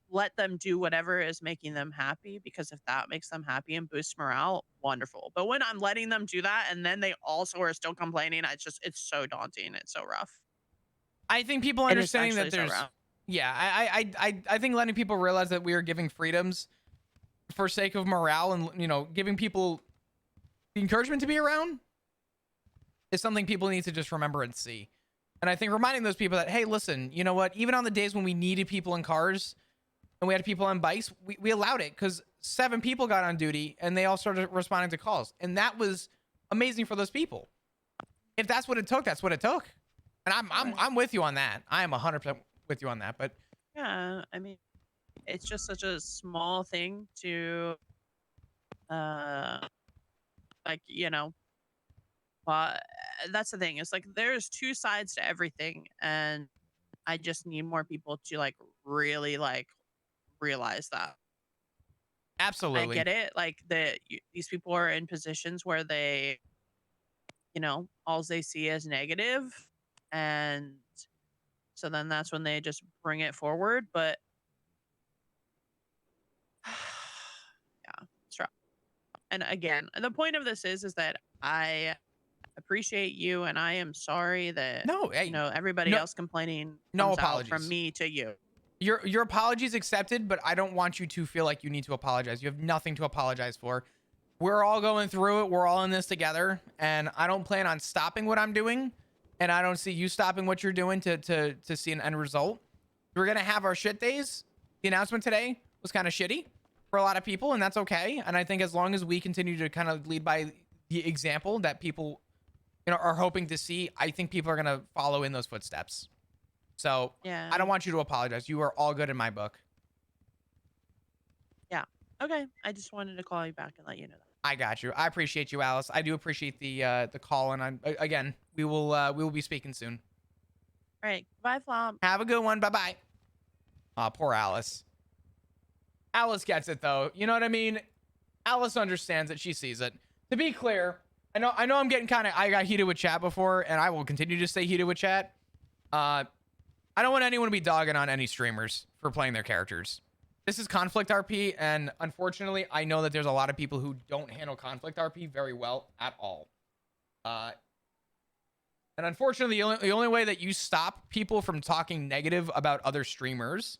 let them do whatever is making them happy, because if that makes them happy and boosts morale, wonderful. But when I'm letting them do that and then they also are still complaining, it's so daunting. It's so rough. I think people understanding that there's I think letting people realize that we are giving freedoms for sake of morale and giving people the encouragement to be around is something people need to just remember and see. And I think reminding those people that, hey, listen, you know what? Even on the days when we needed people in cars and we had people on bikes, we allowed it because 7 people got on duty and they all started responding to calls. And that was amazing for those people. If that's what it took, that's what it took. And I'm with you on that. I am 100% with you on that. But yeah, I mean, it's just such a small thing to, but that's the thing. It's there's 2 sides to everything, and I just need more people to really realize that. Absolutely, I get it. These people are in positions where they, all they see is negative, and so then that's when they just bring it forward. But yeah, it's rough. And again, the point of this is that I appreciate you, and I am sorry that everybody else complaining comes out from me to you. Your apologies accepted, but I don't want you to feel like you need to apologize. You have nothing to apologize for. We're all going through it. We're all in this together, and I don't plan on stopping what I'm doing, and I don't see you stopping what you're doing to see an end result. We're gonna have our shit days. The announcement today was kind of shitty for a lot of people, and that's okay. And I think as long as we continue to kind of lead by the example that people are hoping to see, I think people are gonna follow in those footsteps. So yeah, I don't want you to apologize. You are all good in my book. Yeah. Okay. I just wanted to call you back and let you know that. I got you. I appreciate you, Alice. I do appreciate the call, and again, we will be speaking soon. All All right. Bye, Flop. Have a good one. Bye-bye. Aw, poor Alice. Alice gets it, though. You know what I mean? Alice understands it. She sees it. To be clear, I know I'm getting I got heated with chat before, and I will continue to stay heated with chat. I don't want anyone to be dogging on any streamers for playing their characters. This is conflict RP, and unfortunately, I know that there's a lot of people who don't handle conflict RP very well at all. And unfortunately, the only way that you stop people from talking negative about other streamers,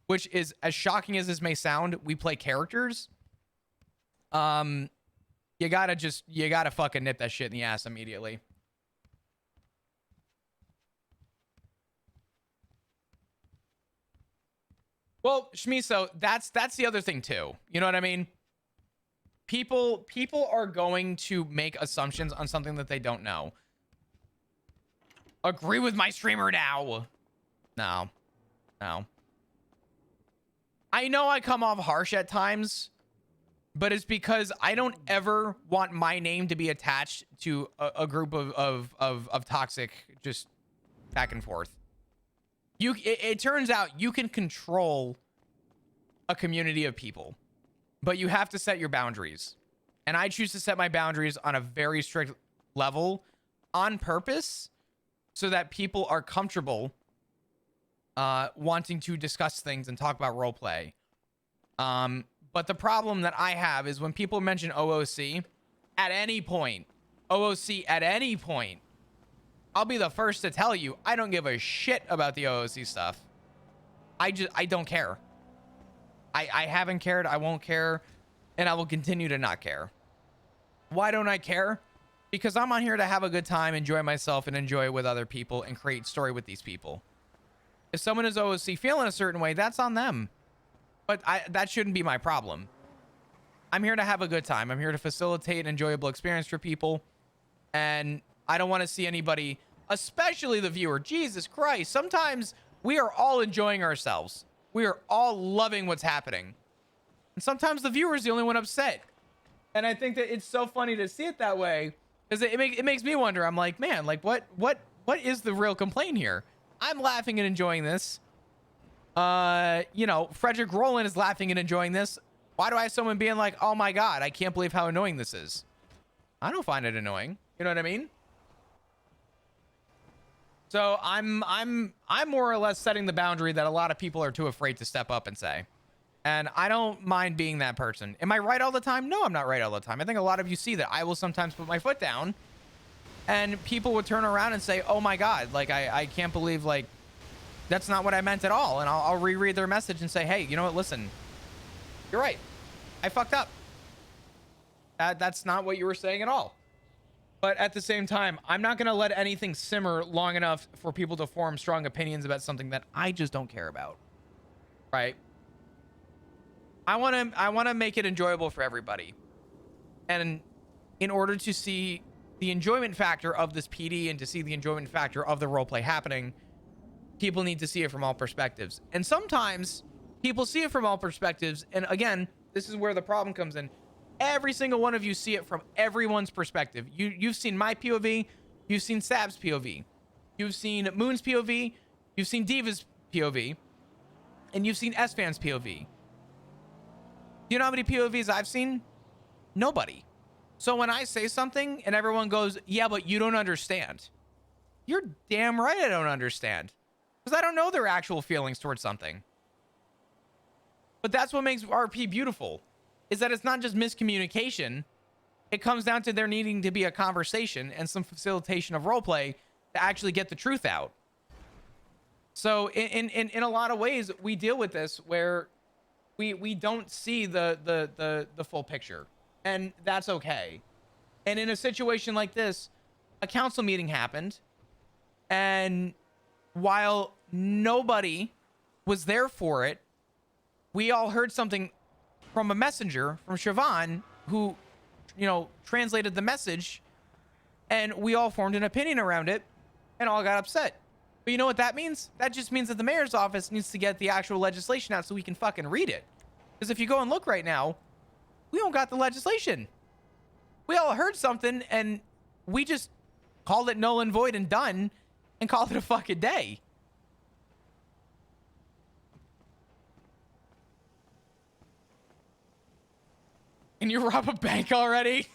which is as shocking as this may sound, we play characters. You gotta fucking nip that shit in the ass immediately. Well, Shmiso, that's the other thing too. You know what I mean? People are going to make assumptions on something that they don't know. Agree with my streamer now. No. I know I come off harsh at times, but it's because I don't ever want my name to be attached to a group of toxic, just back and forth. It turns out you can control a community of people, but you have to set your boundaries. And I choose to set my boundaries on a very strict level on purpose so that people are comfortable wanting to discuss things and talk about roleplay. But the problem that I have is when people mention OOC at any point, I'll be the first to tell you, I don't give a shit about the OOC stuff. I don't care. I haven't cared, I won't care, and I will continue to not care. Why don't I care? Because I'm on here to have a good time, enjoy myself, and enjoy it with other people, and create story with these people. If someone is OOC feeling a certain way, that's on them. But that shouldn't be my problem. I'm here to have a good time. I'm here to facilitate an enjoyable experience for people. And I don't want to see anybody, especially the viewer. Jesus Christ. Sometimes we are all enjoying ourselves. We are all loving what's happening. And sometimes the viewer is the only one upset. And I think that it's so funny to see it that way. Because it makes me wonder. I'm like, man, like what is the real complaint here? I'm laughing and enjoying this. You know, Frederick Rowland is laughing and enjoying this. Why do I have someone being like, oh my God, I can't believe how annoying this is? I don't find it annoying. You know what I mean? So I'm more or less setting the boundary that a lot of people are too afraid to step up and say. And I don't mind being that person. Am I right all the time? No, I'm not right all the time. I think a lot of you see that I will sometimes put my foot down and people would turn around and say, oh my God, like I can't believe, like, that's not what I meant at all. And I'll reread their message and say, hey, you know what? Listen, you're right. I fucked up. That's not what you were saying at all. But at the same time, I'm not going to let anything simmer long enough for people to form strong opinions about something that I just don't care about. Right? I want to make it enjoyable for everybody. And in order to see the enjoyment factor of this PD and to see the enjoyment factor of the roleplay happening, people need to see it from all perspectives. And sometimes people see it from all perspectives. And again, this is where the problem comes in. Every single one of you see it from everyone's perspective. You've seen my POV. You've seen Sab's POV. You've seen Moon's POV. You've seen Diva's POV. And you've seen S-Fan's POV. Do you know how many POVs I've seen? Nobody. So when I say something and everyone goes, yeah, but you don't understand. You're damn right I don't understand. Because I don't know their actual feelings towards something. But that's what makes RP beautiful. Is that it's not just miscommunication. It comes down to there needing to be a conversation and some facilitation of roleplay to actually get the truth out. So in a lot of ways, we deal with this where we don't see the full picture. And that's okay. And in a situation like this, a council meeting happened. And while nobody was there for it, we all heard something from a messenger from Siobhan who, you know, translated the message, and we all formed an opinion around it and all got upset. But you know what that means? That just means that the mayor's office needs to get the actual legislation out so we can fucking read it. Because if you go and look right now, we don't got the legislation. We all heard something and we just called it null and void and done. and call it a fucking day. And you rob a bank already?